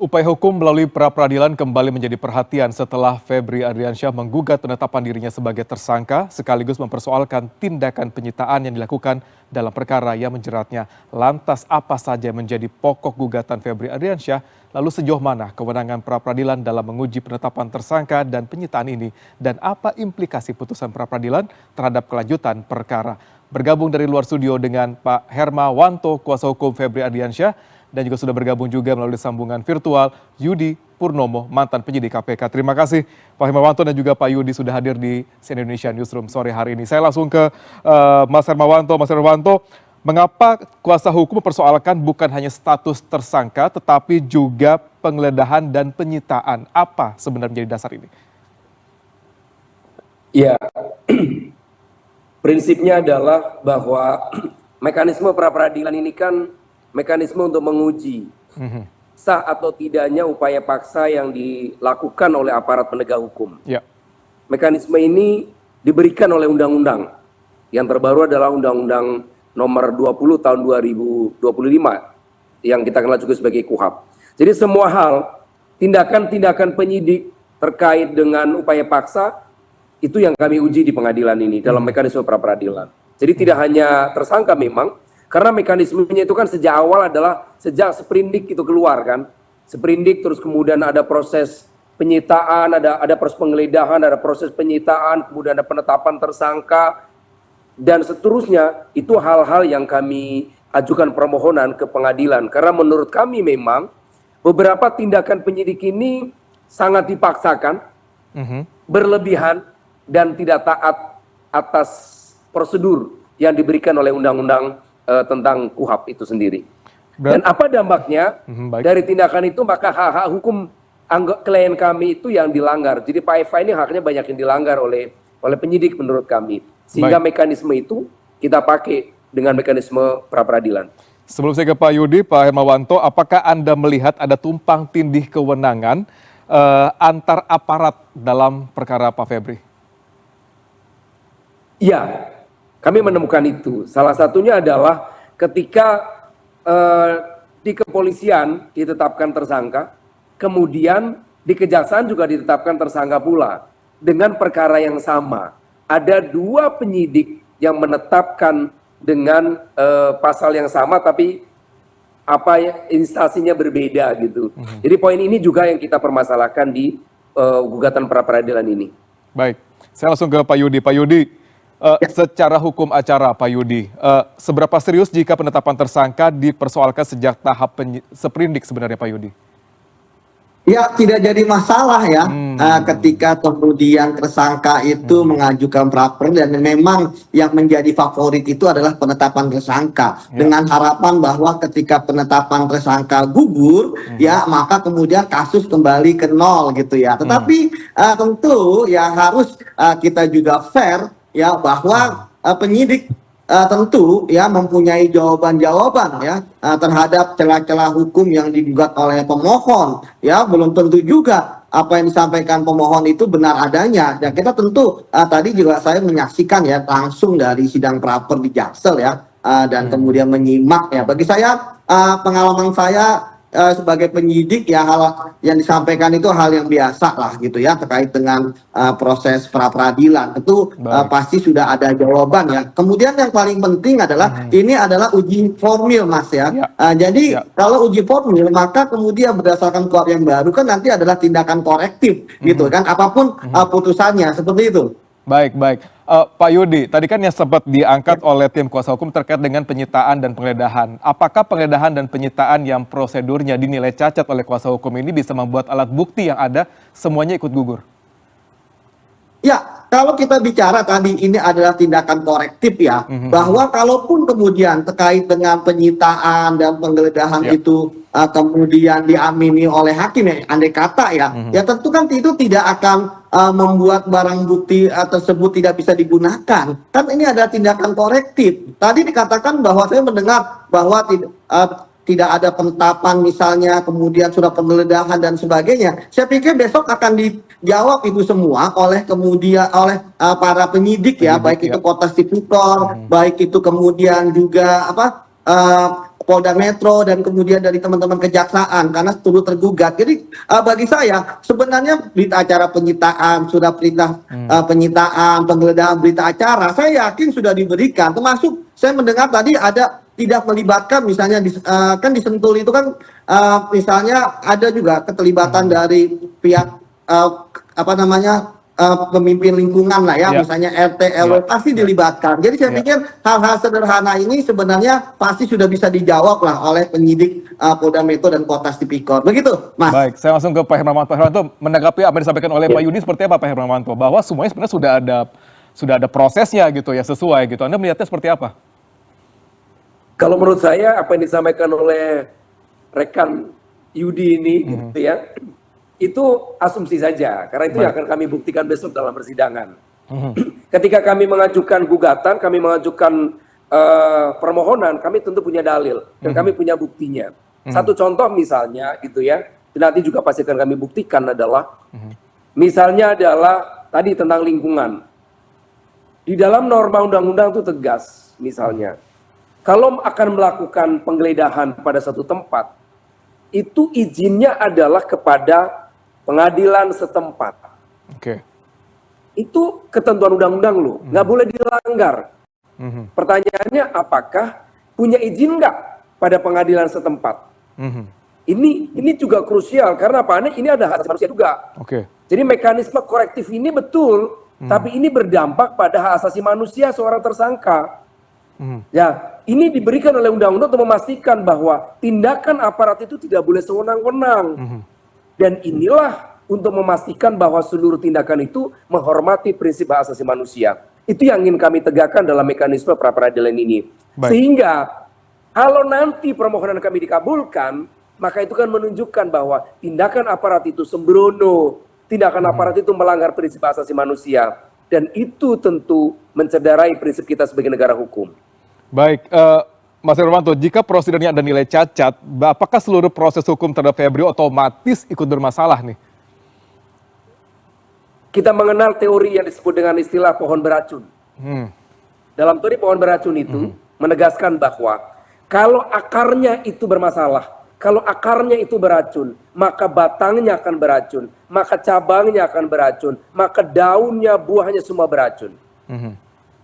Upaya hukum melalui pra-peradilan kembali menjadi perhatian setelah Febri Ardiansyah menggugat penetapan dirinya sebagai tersangka sekaligus mempersoalkan tindakan penyitaan yang dilakukan dalam perkara yang menjeratnya. Lantas apa saja yang menjadi pokok gugatan Febri Ardiansyah? Lalu sejauh mana kewenangan pra-peradilan dalam menguji penetapan tersangka dan penyitaan ini? Dan apa implikasi putusan pra-peradilan terhadap kelanjutan perkara? Bergabung dari luar studio dengan Pak Hermawanto, kuasa hukum Febri Ardiansyah, dan juga sudah bergabung juga melalui sambungan virtual Yudi Purnomo, mantan penyidik KPK. Terima kasih Pak Hermawanto dan juga Pak Yudi sudah hadir di CNN Indonesia Newsroom sore hari ini. Saya langsung ke Mas Hermawanto. Mas Hermawanto, mengapa kuasa hukum mempersoalkan bukan hanya status tersangka tetapi juga penggeledahan dan penyitaan? Apa sebenarnya menjadi dasar ini? Ya, prinsipnya adalah bahwa mekanisme pra-peradilan ini kan mekanisme untuk menguji sah atau tidaknya upaya paksa yang dilakukan oleh aparat penegak hukum. Ya. Mekanisme ini diberikan oleh undang-undang. Yang terbaru adalah Undang-Undang Nomor 20 Tahun 2025 yang kita kenal juga sebagai KUHP. Jadi semua hal, tindakan-tindakan penyidik terkait dengan upaya paksa itu yang kami uji di pengadilan ini dalam mekanisme pra-peradilan. Jadi tidak hanya tersangka memang, karena mekanismenya itu kan sejak awal adalah sejak sprindik itu keluar kan. Sprindik terus kemudian ada proses penyitaan, ada proses penggeledahan, ada proses penyitaan, kemudian ada penetapan tersangka, dan seterusnya. Itu hal-hal yang kami ajukan permohonan ke pengadilan. Karena menurut kami memang beberapa tindakan penyidik ini sangat dipaksakan, berlebihan, dan tidak taat atas prosedur yang diberikan oleh undang-undang tentang KUHP itu sendiri. Dan apa dampaknya dari tindakan itu? Maka hak-hak hukum klien kami itu yang dilanggar. Jadi Pak Eva ini haknya banyak yang dilanggar oleh penyidik menurut kami. Sehingga mekanisme itu kita pakai dengan mekanisme pra-peradilan. Sebelum saya ke Pak Yudi, Pak Hermawanto, apakah Anda melihat ada tumpang tindih kewenangan antar aparat dalam perkara Pak Febri? Iya. Kami menemukan itu. Salah satunya adalah ketika di kepolisian ditetapkan tersangka, kemudian di kejaksaan juga ditetapkan tersangka pula dengan perkara yang sama. Ada dua penyidik yang menetapkan dengan pasal yang sama, tapi instansinya berbeda gitu. Jadi poin ini juga yang kita permasalahkan di gugatan pra-peradilan ini. Baik, saya langsung ke Pak Yudi. Pak Yudi, secara hukum acara Pak Yudi, seberapa serius jika penetapan tersangka dipersoalkan sejak tahap sprindik sebenarnya Pak Yudi? Ya, tidak jadi masalah ya ketika kemudian tersangka itu mengajukan pra-peradilan, dan memang yang menjadi favorit itu adalah penetapan tersangka dengan harapan bahwa ketika penetapan tersangka gugur ya maka kemudian kasus kembali ke nol gitu ya. Tetapi tentu ya harus kita juga fair ya bahwa penyidik tentu ya mempunyai jawaban-jawaban ya terhadap celah-celah hukum yang digugat oleh pemohon. Ya, belum tentu juga apa yang disampaikan pemohon itu benar adanya. Dan kita tentu tadi juga saya menyaksikan ya langsung dari sidang pra-per di Jaksel ya, dan kemudian menyimak ya. Bagi saya pengalaman saya sebagai penyidik ya, hal yang disampaikan itu hal yang biasa lah gitu ya terkait dengan proses pra-peradilan. Tentu pasti sudah ada jawaban ya. Kemudian yang paling penting adalah ini adalah uji formil Mas ya. Jadi kalau uji formil maka kemudian berdasarkan KUHP yang baru kan nanti adalah tindakan korektif gitu kan, apapun putusannya seperti itu. Baik. Pak Yudi, tadi kan yang sempat diangkat oleh tim kuasa hukum terkait dengan penyitaan dan penggeledahan. Apakah penggeledahan dan penyitaan yang prosedurnya dinilai cacat oleh kuasa hukum ini bisa membuat alat bukti yang ada semuanya ikut gugur? Ya, kalau kita bicara tadi ini adalah tindakan korektif ya, bahwa kalaupun kemudian terkait dengan penyitaan dan penggeledahan itu kemudian diamini oleh hakim ya, andai kata ya, ya tentu kan itu tidak akan membuat barang bukti tersebut tidak bisa digunakan. Kan ini adalah tindakan korektif. Tadi dikatakan bahwa saya mendengar bahwa tidak ada penetapan misalnya, kemudian sudah penggeledahan dan sebagainya. Saya pikir besok akan dijawab itu semua oleh para penyidik ya, baik itu Kota Tipikor, baik itu kemudian juga Polda Metro dan kemudian dari teman-teman kejaksaan karena turut tergugat. Jadi bagi saya sebenarnya berita acara penyitaan, sudah perintah penyitaan, penggeledahan berita acara, saya yakin sudah diberikan. Termasuk saya mendengar tadi ada tidak melibatkan misalnya kan di Sentul itu kan misalnya ada juga keterlibatan dari pihak pemimpin lingkungan lah ya, misalnya RT RW pasti dilibatkan. Jadi saya pikir hal-hal sederhana ini sebenarnya pasti sudah bisa dijawab lah oleh penyidik Polda Metro dan Kota Tipikor. Begitu, Mas. Baik, saya langsung ke Pak Hermawanto. Pak Hermawanto, menanggapi apa yang disampaikan oleh Pak Yudi seperti apa Pak Hermawanto? Bahwa semuanya sebenarnya sudah ada prosesnya gitu ya, sesuai gitu. Anda melihatnya seperti apa? Kalau menurut saya apa yang disampaikan oleh rekan Yudi ini gitu ya, itu asumsi saja, karena itu yang akan kami buktikan besok dalam persidangan. Ketika kami mengajukan gugatan, kami mengajukan permohonan, kami tentu punya dalil dan kami punya buktinya. Satu contoh misalnya gitu ya, nanti juga pasti akan kami buktikan adalah, misalnya adalah tadi tentang lingkungan. Di dalam norma undang-undang itu tegas, misalnya, kalau akan melakukan penggeledahan pada satu tempat, itu izinnya adalah kepada pengadilan setempat. Oke. Itu ketentuan undang-undang loh, nggak boleh dilanggar. Pertanyaannya apakah punya izin nggak pada pengadilan setempat? Ini juga krusial karena apa? Ini ada hak asasi manusia juga. Oke. Jadi mekanisme korektif ini betul, tapi ini berdampak pada hak asasi manusia seorang tersangka. Ya, ini diberikan oleh undang-undang untuk memastikan bahwa tindakan aparat itu tidak boleh sewenang-wenang. Dan inilah untuk memastikan bahwa seluruh tindakan itu menghormati prinsip hak asasi manusia. Itu yang ingin kami tegakkan dalam mekanisme pra-peradilan ini. Baik. Sehingga kalau nanti permohonan kami dikabulkan, maka itu kan menunjukkan bahwa tindakan aparat itu sembrono, tindakan aparat itu melanggar prinsip hak asasi manusia. Dan itu tentu mencederai prinsip kita sebagai negara hukum. Baik, Mas Hermawanto, jika prosedurnya ada nilai cacat, apakah seluruh proses hukum terhadap Febri otomatis ikut bermasalah nih? Kita mengenal teori yang disebut dengan istilah pohon beracun. Dalam teori pohon beracun itu menegaskan bahwa kalau akarnya itu bermasalah, kalau akarnya itu beracun, maka batangnya akan beracun, maka cabangnya akan beracun, maka daunnya, buahnya semua beracun.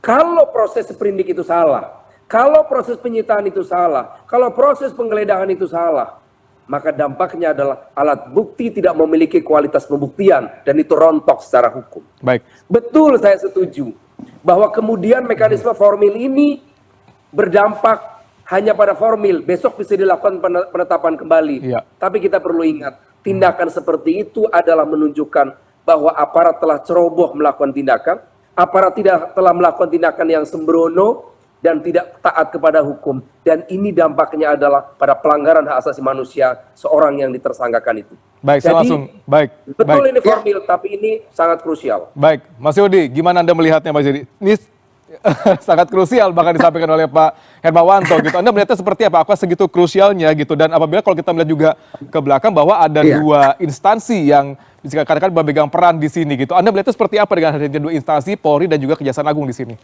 Kalau proses sprindik itu salah, kalau proses penyitaan itu salah, kalau proses penggeledahan itu salah, maka dampaknya adalah alat bukti tidak memiliki kualitas pembuktian dan itu rontok secara hukum. Baik. Betul, saya setuju bahwa kemudian mekanisme formil ini berdampak hanya pada formil, besok bisa dilakukan penetapan kembali. Tapi kita perlu ingat, tindakan seperti itu adalah menunjukkan bahwa aparat telah ceroboh melakukan tindakan, aparat tidak telah melakukan tindakan yang sembrono dan tidak taat kepada hukum. Dan ini dampaknya adalah pada pelanggaran hak asasi manusia seorang yang ditersangkakan itu. Baik, jadi, saya langsung. Baik. Betul ini formil, tapi ini sangat krusial. Baik, Mas Yudi, gimana Anda melihatnya Mas Yudi? Ini sangat krusial bahkan disampaikan oleh Pak Hermawanto gitu. Anda melihatnya seperti apa? Apakah segitu krusialnya gitu? Dan apabila kalau kita melihat juga ke belakang bahwa ada dua instansi yang bisa dikatakan memegang peran di sini gitu. Anda melihatnya seperti apa dengan hadirnya dua instansi, Polri dan juga Kejaksaan Agung di sini?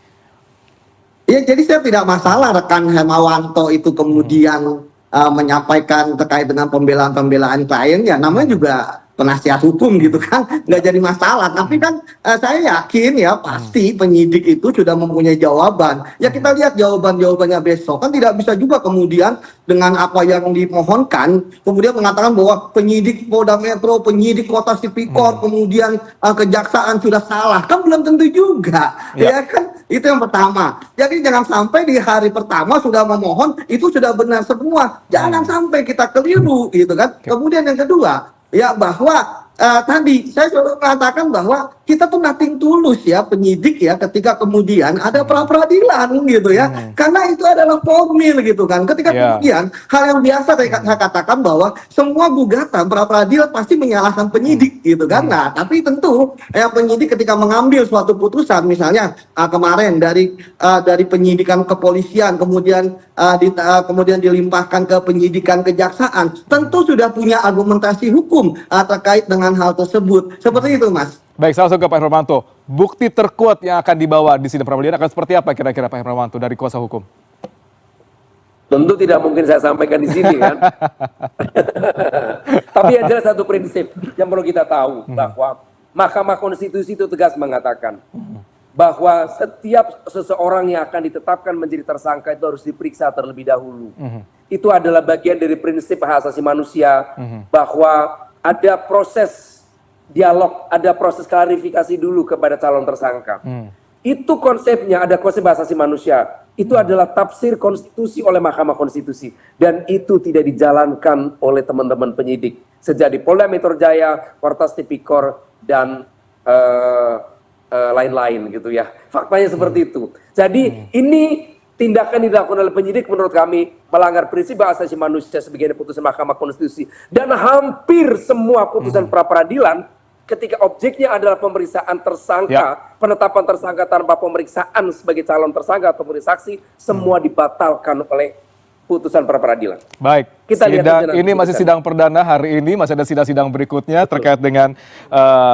Ya, jadi saya tidak masalah rekan Hermawanto itu kemudian menyampaikan terkait dengan pembelaan-pembelaan klien, ya namanya juga penasihat hukum gitu kan, nggak jadi masalah. Tapi kan saya yakin ya pasti penyidik itu sudah mempunyai jawaban. Ya kita lihat jawaban-jawabannya besok. Kan tidak bisa juga kemudian dengan apa yang dimohonkan, kemudian mengatakan bahwa penyidik Polda Metro, penyidik Kota Tipikor, kemudian kejaksaan sudah salah. Kan belum tentu juga. Ya kan, itu yang pertama. Jadi jangan sampai di hari pertama sudah memohon, itu sudah benar semua. Jangan sampai kita keliru gitu kan. Kemudian yang kedua, ya bahwa tadi saya selalu mengatakan bahwa kita tuh nothing tulus ya penyidik ya ketika kemudian ada pra-peradilan gitu ya, karena itu adalah formil gitu kan. Ketika kemudian hal yang biasa saya katakan bahwa semua gugatan pra-peradilan pasti menyalahkan penyidik gitu kan. Nah tapi tentu penyidik ketika mengambil suatu putusan misalnya kemarin dari penyidikan kepolisian kemudian kemudian dilimpahkan ke penyidikan kejaksaan, tentu sudah punya argumentasi hukum terkait dengan hal tersebut. Seperti itu, Mas. Baik, saya langsung ke Pak Hermawanto. Bukti terkuat yang akan dibawa di sidang pra-peradilan akan seperti apa kira-kira Pak Hermawanto dari kuasa hukum? Tentu tidak mungkin saya sampaikan di sini kan. Tapi yang jelas satu prinsip yang perlu kita tahu bahwa Mahkamah Konstitusi itu tegas mengatakan bahwa setiap seseorang yang akan ditetapkan menjadi tersangka itu harus diperiksa terlebih dahulu. Itu adalah bagian dari prinsip hak asasi manusia bahwa ada proses dialog, ada proses klarifikasi dulu kepada calon tersangka. Itu konsepnya, ada konsep hak asasi manusia. Itu adalah tafsir konstitusi oleh Mahkamah Konstitusi. Dan itu tidak dijalankan oleh teman-teman penyidik. Sejak di Polda Metro Jaya, Portas Tipikor, dan lain-lain gitu ya. Faktanya seperti itu. Jadi ini tindakan yang dilakukan oleh penyidik menurut kami melanggar prinsip hak asasi manusia sebagaimana putusan Mahkamah Konstitusi. Dan hampir semua putusan pra-peradilan ketika objeknya adalah pemeriksaan tersangka, penetapan tersangka tanpa pemeriksaan sebagai calon tersangka atau saksi, semua dibatalkan oleh putusan pra-peradilan. Baik, Kita lihat ini masih sidang perdana hari ini, masih ada sidang-sidang berikutnya terkait dengan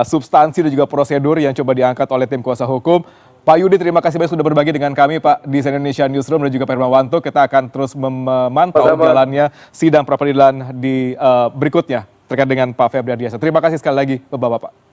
substansi dan juga prosedur yang coba diangkat oleh tim kuasa hukum. Pak Yudi, terima kasih banyak sudah berbagi dengan kami Pak di CNN Indonesia Newsroom dan juga Pak Hermawanto. Kita akan terus memantau jalannya sidang pra-peradilan di berikutnya terkait dengan Pak Febri Ardiansyah. Terima kasih sekali lagi Bapak-Bapak.